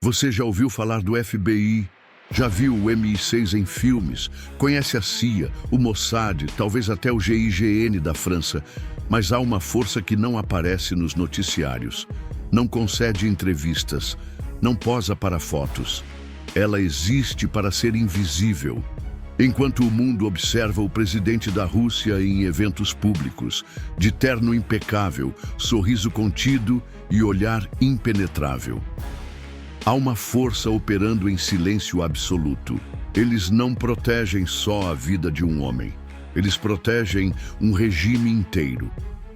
Você já ouviu falar do FBI? Já viu o MI6 em filmes? Conhece a CIA, o Mossad, talvez até o GIGN da França. Mas há uma força que não aparece nos noticiários. Não concede entrevistas. Não posa para fotos. Ela existe para ser invisível. Enquanto o mundo observa o presidente da Rússia em eventos públicos, de terno impecável, sorriso contido e olhar impenetrável. Há uma força operando em silêncio absoluto. Eles não protegem só a vida de um homem. Eles protegem um regime inteiro.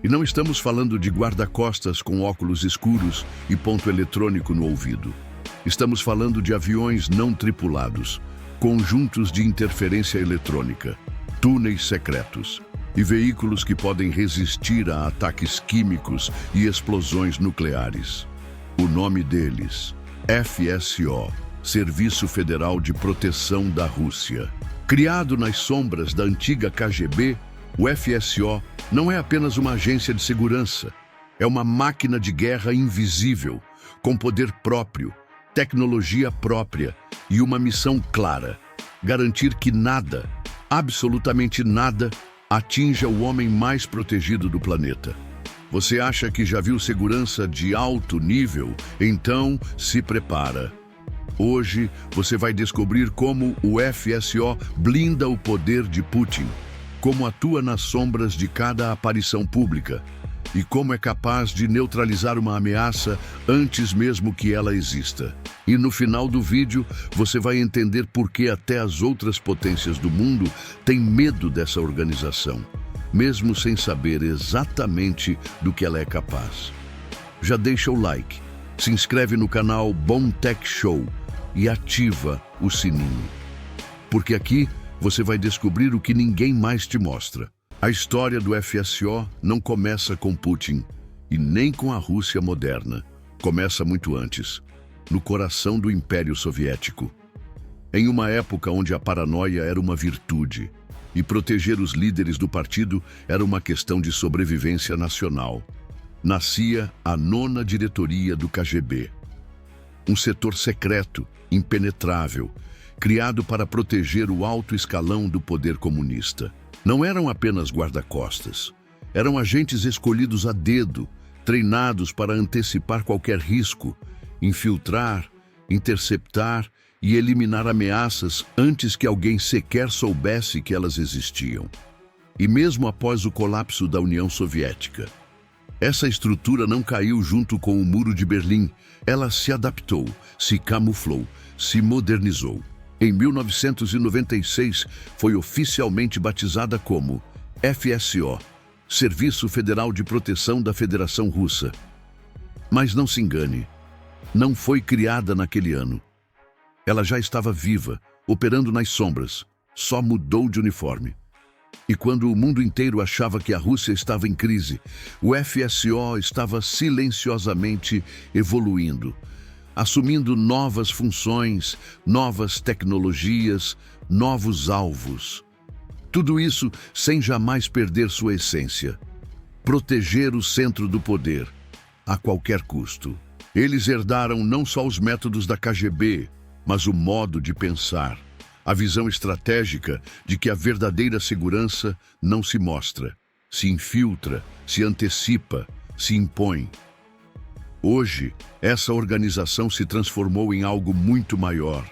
E não estamos falando de guarda-costas com óculos escuros e ponto eletrônico no ouvido. Estamos falando de aviões não tripulados, conjuntos de interferência eletrônica, túneis secretos e veículos que podem resistir a ataques químicos e explosões nucleares. O nome deles: FSO, Serviço Federal de Proteção da Rússia. Criado nas sombras da antiga KGB, o FSO não é apenas uma agência de segurança. É uma máquina de guerra invisível, com poder próprio, tecnologia própria e uma missão clara: garantir que nada, absolutamente nada, atinja o homem mais protegido do planeta. Você acha que já viu segurança de alto nível? Então, se prepara. Hoje, você vai descobrir como o FSO blinda o poder de Putin, como atua nas sombras de cada aparição pública e como é capaz de neutralizar uma ameaça antes mesmo que ela exista. E no final do vídeo, você vai entender por que até as outras potências do mundo têm medo dessa organização, mesmo sem saber exatamente do que ela é capaz. Já deixa o like, se inscreve no canal Bom Tech Show e ativa o sininho. Porque aqui você vai descobrir o que ninguém mais te mostra. A história do FSO não começa com Putin e nem com a Rússia moderna. Começa muito antes, no coração do Império Soviético. Em uma época onde a paranoia era uma virtude e proteger os líderes do partido era uma questão de sobrevivência nacional, nascia a 9ª diretoria do KGB. Um setor secreto, impenetrável, criado para proteger o alto escalão do poder comunista. Não eram apenas guarda-costas. Eram agentes escolhidos a dedo, treinados para antecipar qualquer risco, infiltrar, interceptar e eliminar ameaças antes que alguém sequer soubesse que elas existiam. E mesmo após o colapso da União Soviética, essa estrutura não caiu junto com o Muro de Berlim. Ela se adaptou, se camuflou, se modernizou. Em 1996, foi oficialmente batizada como FSO, Serviço Federal de Proteção da Federação Russa. Mas não se engane, não foi criada naquele ano. Ela já estava viva, operando nas sombras, só mudou de uniforme. E quando o mundo inteiro achava que a Rússia estava em crise, o FSO estava silenciosamente evoluindo, assumindo novas funções, novas tecnologias, novos alvos. Tudo isso sem jamais perder sua essência: proteger o centro do poder, a qualquer custo. Eles herdaram não só os métodos da KGB, mas o modo de pensar, a visão estratégica de que a verdadeira segurança não se mostra, se infiltra, se antecipa, se impõe. Hoje, essa organização se transformou em algo muito maior.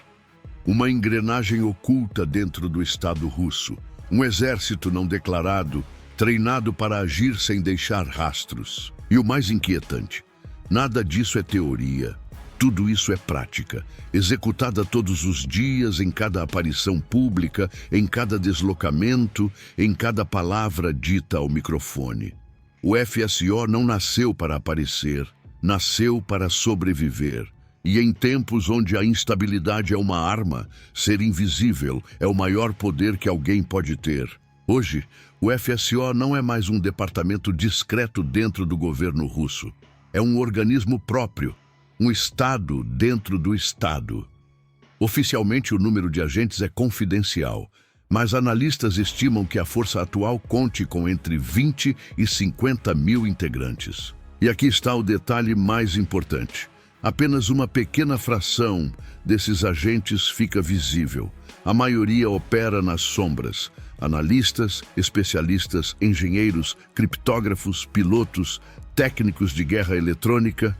Uma engrenagem oculta dentro do Estado russo. Um exército não declarado, treinado para agir sem deixar rastros. E o mais inquietante, nada disso é teoria. Tudo isso é prática, executada todos os dias, em cada aparição pública, em cada deslocamento, em cada palavra dita ao microfone. O FSO não nasceu para aparecer, nasceu para sobreviver. E em tempos onde a instabilidade é uma arma, ser invisível é o maior poder que alguém pode ter. Hoje, o FSO não é mais um departamento discreto dentro do governo russo. É um organismo próprio, um Estado dentro do Estado. Oficialmente, o número de agentes é confidencial, mas analistas estimam que a força atual conte com entre 20 e 50 mil integrantes. E aqui está o detalhe mais importante: Apenas uma pequena fração desses agentes fica visível. A maioria opera nas sombras. Analistas, especialistas, engenheiros, criptógrafos, pilotos, técnicos de guerra eletrônica.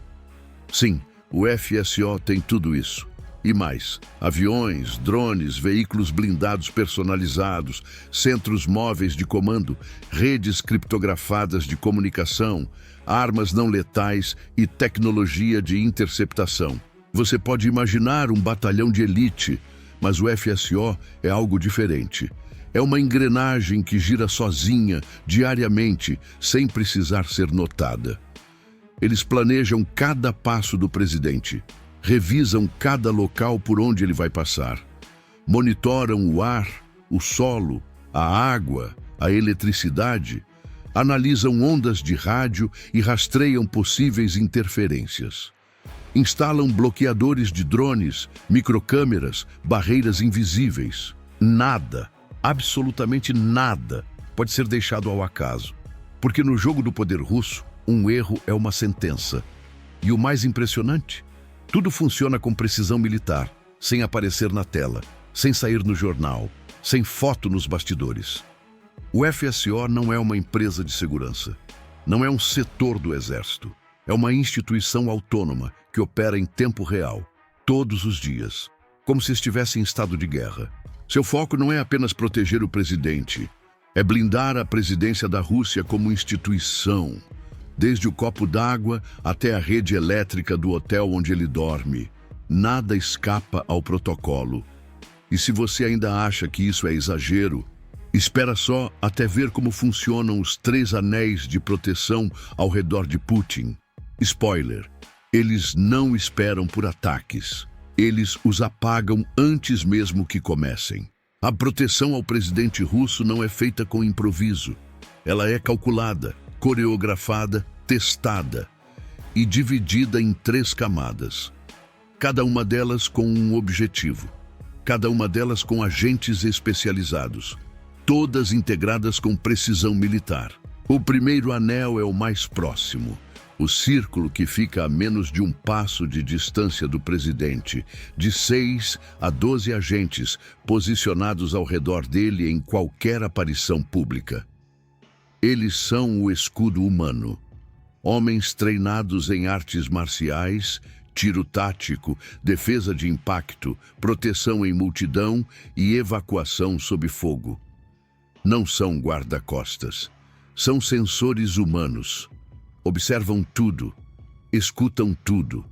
Sim, o FSO tem tudo isso. E mais, aviões, drones, veículos blindados personalizados, centros móveis de comando, redes criptografadas de comunicação, armas não letais e tecnologia de interceptação. Você pode imaginar um batalhão de elite, mas o FSO é algo diferente. É uma engrenagem que gira sozinha, diariamente, sem precisar ser notada. Eles planejam cada passo do presidente, revisam cada local por onde ele vai passar, monitoram o ar, o solo, a água, a eletricidade, analisam ondas de rádio e rastreiam possíveis interferências. Instalam bloqueadores de drones, microcâmeras, barreiras invisíveis. Nada, absolutamente nada, pode ser deixado ao acaso. Porque no jogo do poder russo, um erro é uma sentença. E o mais impressionante? Tudo funciona com precisão militar, sem aparecer na tela, sem sair no jornal, sem foto nos bastidores. O FSO não é uma empresa de segurança, não é um setor do exército. É uma instituição autônoma que opera em tempo real, todos os dias, como se estivesse em estado de guerra. Seu foco não é apenas proteger o presidente, é blindar a presidência da Rússia como instituição, desde o copo d'água até a rede elétrica do hotel onde ele dorme. Nada escapa ao protocolo. E se você ainda acha que isso é exagero, espera só até ver como funcionam os 3 anéis de proteção ao redor de Putin. Spoiler: eles não esperam por ataques. Eles os apagam antes mesmo que comecem. A proteção ao presidente russo não é feita com improviso. Ela é calculada, coreografada, testada e dividida em 3 camadas. Cada uma delas com um objetivo. Cada uma delas com agentes especializados. Todas integradas com precisão militar. O primeiro anel é o mais próximo. O círculo que fica a menos de um passo de distância do presidente, de 6 a 12 agentes posicionados ao redor dele em qualquer aparição pública. Eles são o escudo humano. Homens treinados em artes marciais, tiro tático, defesa de impacto, proteção em multidão e evacuação sob fogo. Não são guarda-costas. São sensores humanos. Observam tudo, escutam tudo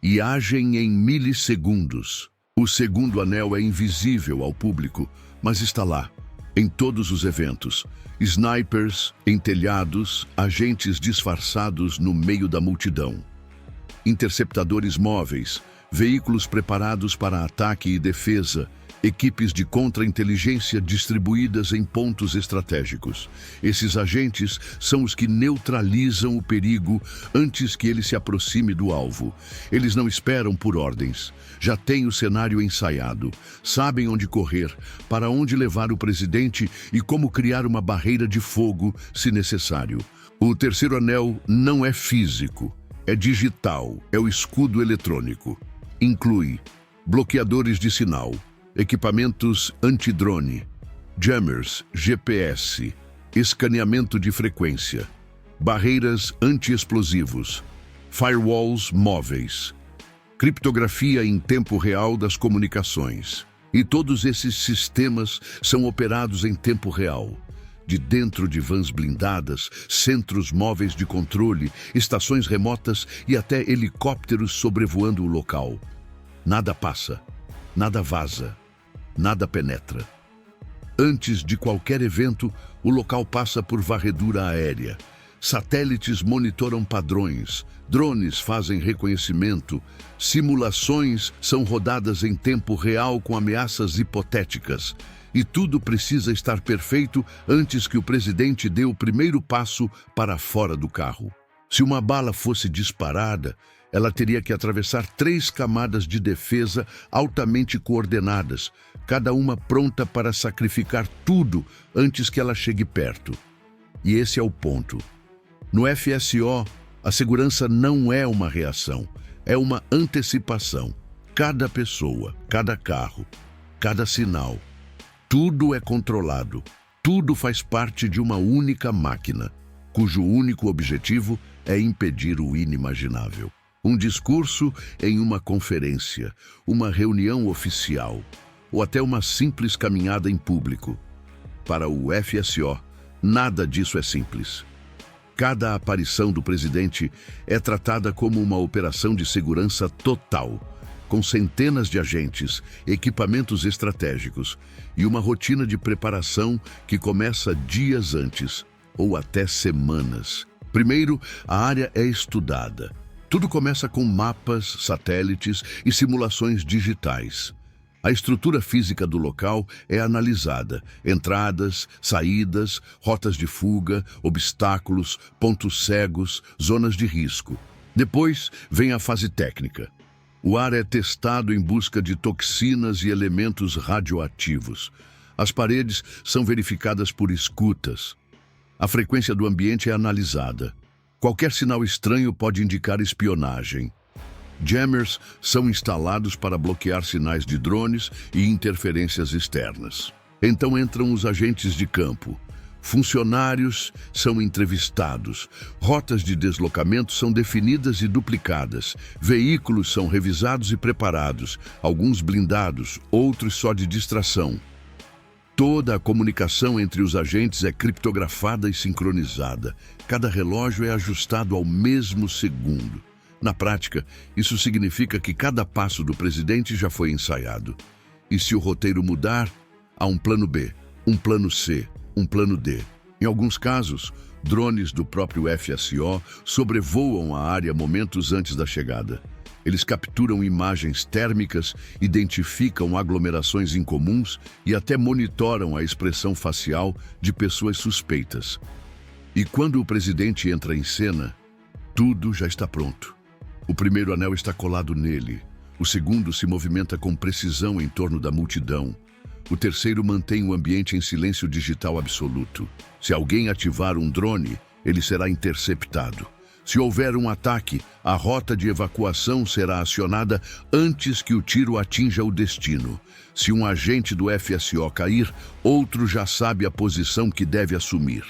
e agem em milissegundos. O segundo anel é invisível ao público, mas está lá, em todos os eventos. Snipers em telhados, agentes disfarçados no meio da multidão. Interceptadores móveis, veículos preparados para ataque e defesa, equipes de contra-inteligência distribuídas em pontos estratégicos. Esses agentes são os que neutralizam o perigo antes que ele se aproxime do alvo. Eles não esperam por ordens. Já têm o cenário ensaiado. Sabem onde correr, para onde levar o presidente e como criar uma barreira de fogo, se necessário. O terceiro anel não é físico, é digital, é o escudo eletrônico. Inclui bloqueadores de sinal, equipamentos antidrone, jammers, GPS, escaneamento de frequência, barreiras anti-explosivos, firewalls móveis, criptografia em tempo real das comunicações. E todos esses sistemas são operados em tempo real, de dentro de vans blindadas, centros móveis de controle, estações remotas e até helicópteros sobrevoando o local. Nada passa, nada vaza. Nada penetra. Antes de qualquer evento, o local passa por varredura aérea. Satélites monitoram padrões, drones fazem reconhecimento, simulações são rodadas em tempo real com ameaças hipotéticas. E tudo precisa estar perfeito antes que o presidente dê o primeiro passo para fora do carro. Se uma bala fosse disparada, ela teria que atravessar 3 camadas de defesa altamente coordenadas, cada uma pronta para sacrificar tudo antes que ela chegue perto. E esse é o ponto. No FSO, a segurança não é uma reação, É uma antecipação. Cada pessoa, cada carro, cada sinal, tudo é controlado. Tudo faz parte de uma única máquina, cujo único objetivo é impedir o inimaginável. Um discurso em uma conferência, uma reunião oficial, ou até uma simples caminhada em público. Para o FSO, nada disso é simples. Cada aparição do presidente é tratada como uma operação de segurança total, com centenas de agentes, equipamentos estratégicos e uma rotina de preparação que começa dias antes, ou até semanas. Primeiro, a área é estudada. Tudo começa com mapas, satélites e simulações digitais. A estrutura física do local é analisada: entradas, saídas, rotas de fuga, obstáculos, pontos cegos, zonas de risco. Depois vem a fase técnica. O ar é testado em busca de toxinas e elementos radioativos. As paredes são verificadas por escutas. A frequência do ambiente é analisada. Qualquer sinal estranho pode indicar espionagem. Jammers são instalados para bloquear sinais de drones e interferências externas. Então entram os agentes de campo. Funcionários são entrevistados. Rotas de deslocamento são definidas e duplicadas. Veículos são revisados e preparados, alguns blindados, outros só de distração. Toda a comunicação entre os agentes é criptografada e sincronizada. Cada relógio é ajustado ao mesmo segundo. Na prática, isso significa que cada passo do presidente já foi ensaiado. E se o roteiro mudar, há um plano B, um plano C, um plano D. Em alguns casos, drones do próprio FSO sobrevoam a área momentos antes da chegada. Eles capturam imagens térmicas, identificam aglomerações incomuns e até monitoram a expressão facial de pessoas suspeitas. E quando o presidente entra em cena, tudo já está pronto. O primeiro anel está colado nele. O segundo se movimenta com precisão em torno da multidão. O terceiro mantém o ambiente em silêncio digital absoluto. Se alguém ativar um drone, ele será interceptado. Se houver um ataque, a rota de evacuação será acionada antes que o tiro atinja o destino. Se um agente do FSO cair, outro já sabe a posição que deve assumir.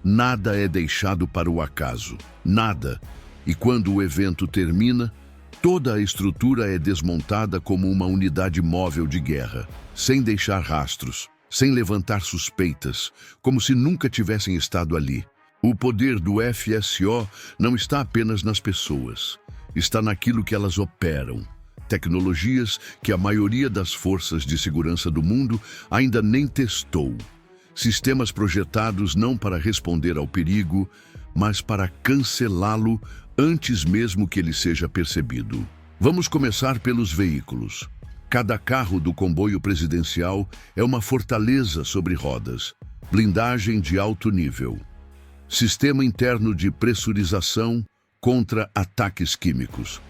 Nada é deixado para o acaso. Nada. E quando o evento termina, toda a estrutura é desmontada como uma unidade móvel de guerra, sem deixar rastros, sem levantar suspeitas, como se nunca tivessem estado ali. O poder do FSO não está apenas nas pessoas, está naquilo que elas operam. Tecnologias que a maioria das forças de segurança do mundo ainda nem testou. Sistemas projetados não para responder ao perigo, mas para cancelá-lo antes mesmo que ele seja percebido. Vamos começar pelos veículos. Cada carro do comboio presidencial é uma fortaleza sobre rodas, blindagem de alto nível. Sistema interno de pressurização contra ataques químicos.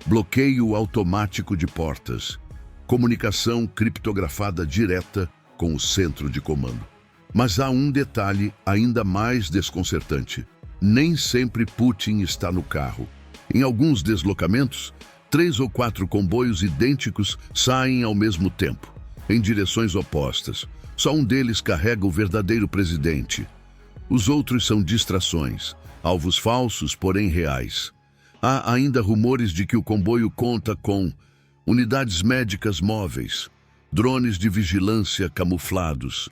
Bloqueio automático de portas. Comunicação criptografada direta com o centro de comando. Mas há um detalhe ainda mais desconcertante. Nem sempre Putin está no carro. Em alguns deslocamentos, 3 ou 4 comboios idênticos saem ao mesmo tempo, em direções opostas. Só um deles carrega o verdadeiro presidente. Os outros são distrações, alvos falsos, porém reais. Há ainda rumores de que o comboio conta com unidades médicas móveis, drones de vigilância camuflados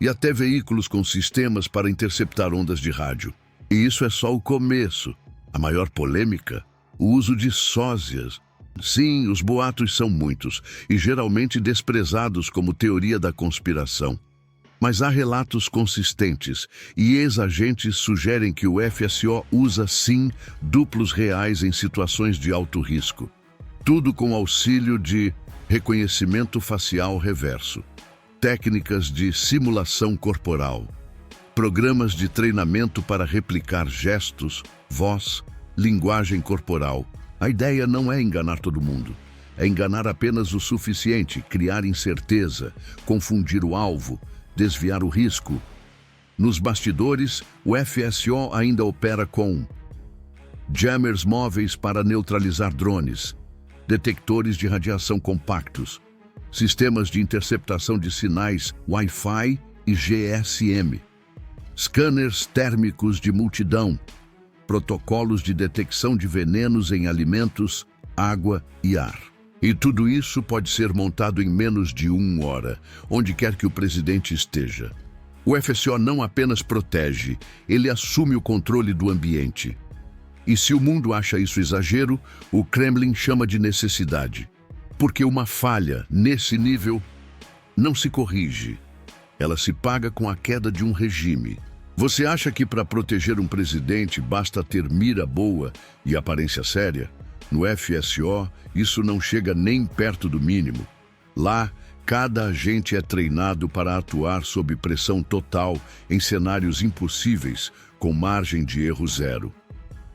e até veículos com sistemas para interceptar ondas de rádio. E isso é só o começo. A maior polêmica? O uso de sósias. Sim, os boatos são muitos e geralmente desprezados como teoria da conspiração. Mas há relatos consistentes e ex-agentes sugerem que o FSO usa sim duplos reais em situações de alto risco. Tudo com auxílio de reconhecimento facial reverso, técnicas de simulação corporal, programas de treinamento para replicar gestos, voz, linguagem corporal. A ideia não é enganar todo mundo. É enganar apenas o suficiente, criar incerteza, confundir o alvo, desviar o risco. Nos bastidores, o FSO ainda opera com jammers móveis para neutralizar drones, detectores de radiação compactos, sistemas de interceptação de sinais Wi-Fi e GSM, scanners térmicos de multidão, protocolos de detecção de venenos em alimentos, água e ar. E tudo isso pode ser montado em menos de 1 hora, onde quer que o presidente esteja. O FSO não apenas protege, ele assume o controle do ambiente. E se o mundo acha isso exagero, o Kremlin chama de necessidade. Porque uma falha nesse nível não se corrige. Ela se paga com a queda de um regime. Você acha que para proteger um presidente basta ter mira boa e aparência séria? No FSO, isso não chega nem perto do mínimo. Lá, cada agente é treinado para atuar sob pressão total em cenários impossíveis, com margem de erro zero.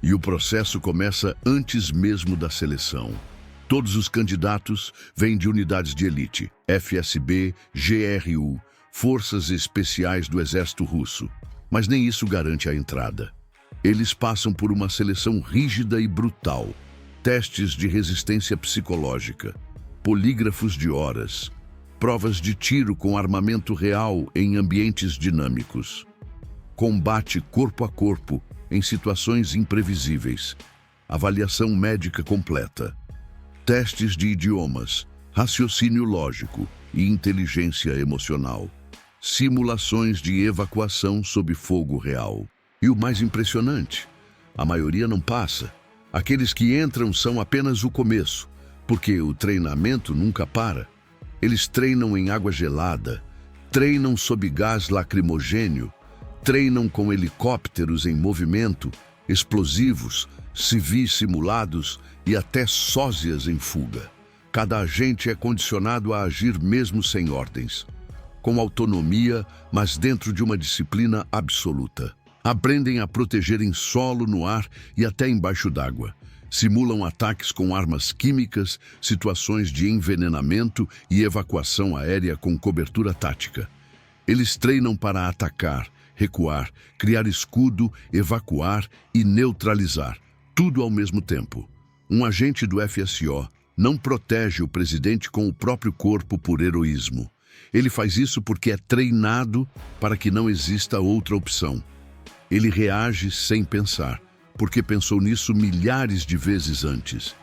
E o processo começa antes mesmo da seleção. Todos os candidatos vêm de unidades de elite, FSB, GRU, Forças Especiais do Exército Russo. Mas nem isso garante a entrada. Eles passam por uma seleção rígida e brutal. Testes de resistência psicológica, polígrafos de horas, provas de tiro com armamento real em ambientes dinâmicos, combate corpo a corpo em situações imprevisíveis, avaliação médica completa, testes de idiomas, raciocínio lógico e inteligência emocional, simulações de evacuação sob fogo real. E o mais impressionante, a maioria não passa. Aqueles que entram são apenas o começo, porque o treinamento nunca para. Eles treinam em água gelada, treinam sob gás lacrimogênio, treinam com helicópteros em movimento, explosivos, civis simulados e até sósias em fuga. Cada agente é condicionado a agir mesmo sem ordens, com autonomia, mas dentro de uma disciplina absoluta. Aprendem a proteger em solo, no ar e até embaixo d'água. Simulam ataques com armas químicas, situações de envenenamento e evacuação aérea com cobertura tática. Eles treinam para atacar, recuar, criar escudo, evacuar e neutralizar, tudo ao mesmo tempo. Um agente do FSO não protege o presidente com o próprio corpo por heroísmo. Ele faz isso porque é treinado para que não exista outra opção. Ele reage sem pensar, porque pensou nisso milhares de vezes antes.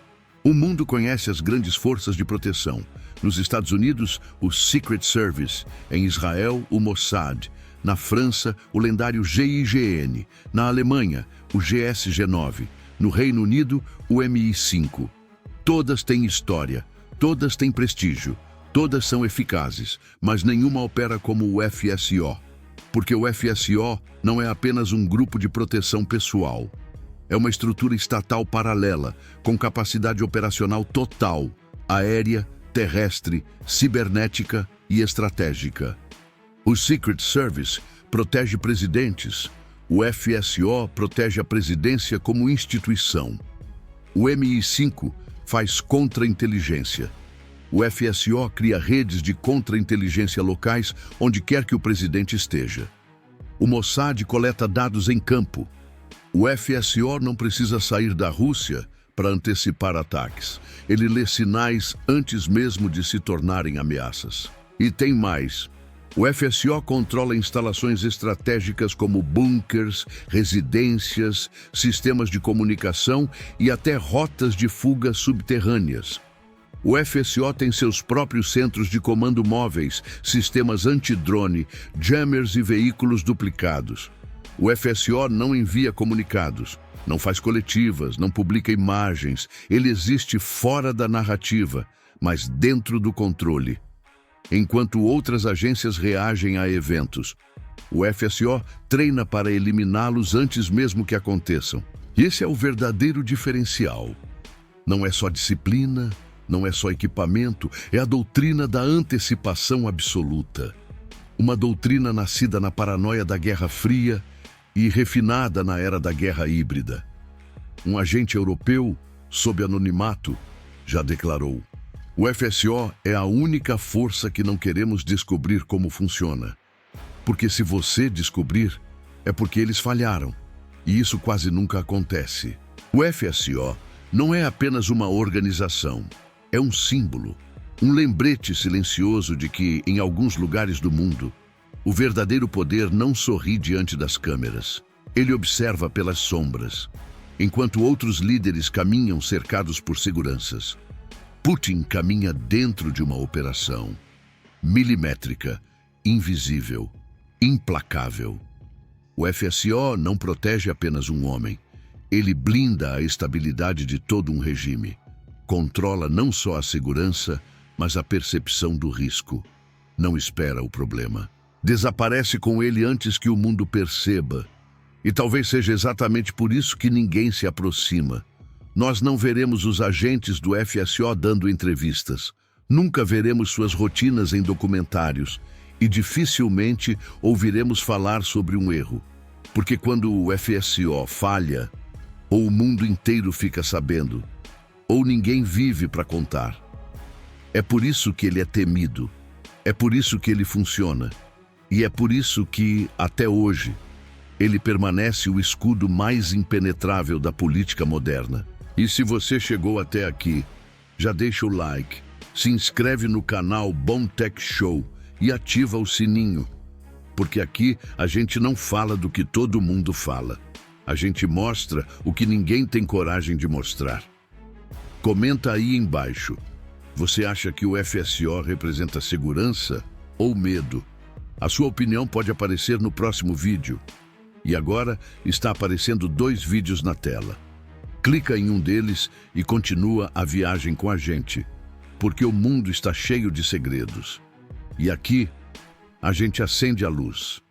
O mundo conhece as grandes forças de proteção. Nos Estados Unidos, o Secret Service. Em Israel, o Mossad. Na França, o lendário GIGN. Na Alemanha, o GSG-9. No Reino Unido, o MI5. Todas têm história, todas têm prestígio, todas são eficazes, mas nenhuma opera como o FSO. Porque o FSO não é apenas um grupo de proteção pessoal. É uma estrutura estatal paralela, com capacidade operacional total, aérea, terrestre, cibernética e estratégica. O Secret Service protege presidentes. O FSO protege a presidência como instituição. O MI5 faz contra-inteligência. O FSO cria redes de contra-inteligência locais onde quer que o presidente esteja. O Mossad coleta dados em campo. O FSO não precisa sair da Rússia para antecipar ataques. Ele lê sinais antes mesmo de se tornarem ameaças. E tem mais. O FSO controla instalações estratégicas como bunkers, residências, sistemas de comunicação e até rotas de fuga subterrâneas. O FSO tem seus próprios centros de comando móveis, sistemas antidrone, jammers e veículos duplicados. O FSO não envia comunicados, não faz coletivas, não publica imagens. Ele existe fora da narrativa, mas dentro do controle. Enquanto outras agências reagem a eventos, o FSO treina para eliminá-los antes mesmo que aconteçam. E esse é o verdadeiro diferencial. Não é só disciplina, não é só equipamento, é a doutrina da antecipação absoluta. Uma doutrina nascida na paranoia da Guerra Fria e refinada na era da Guerra Híbrida. Um agente europeu, sob anonimato, já declarou: o FSO é a única força que não queremos descobrir como funciona. Porque se você descobrir, é porque eles falharam. E isso quase nunca acontece. O FSO não é apenas uma organização, é um símbolo, um lembrete silencioso de que, em alguns lugares do mundo, o verdadeiro poder não sorri diante das câmeras. Ele observa pelas sombras, enquanto outros líderes caminham cercados por seguranças. Putin caminha dentro de uma operação milimétrica, invisível, implacável. O FSO não protege apenas um homem. Ele blinda a estabilidade de todo um regime. Controla não só a segurança, mas a percepção do risco. Não espera o problema. Desaparece com ele antes que o mundo perceba. E talvez seja exatamente por isso que ninguém se aproxima. Nós não veremos os agentes do FSO dando entrevistas. Nunca veremos suas rotinas em documentários. E dificilmente ouviremos falar sobre um erro. Porque quando o FSO falha, ou o mundo inteiro fica sabendo, ou ninguém vive para contar. É por isso que ele é temido. É por isso que ele funciona. E é por isso que, até hoje, ele permanece o escudo mais impenetrável da política moderna. E se você chegou até aqui, já deixa o like, se inscreve no canal Bom Tech Show e ativa o sininho. Porque aqui a gente não fala do que todo mundo fala. A gente mostra o que ninguém tem coragem de mostrar. Comenta aí embaixo. Você acha que o FSO representa segurança ou medo? A sua opinião pode aparecer no próximo vídeo. E agora está aparecendo 2 vídeos na tela. Clica em um deles e continua a viagem com a gente, porque o mundo está cheio de segredos. E aqui, a gente acende a luz.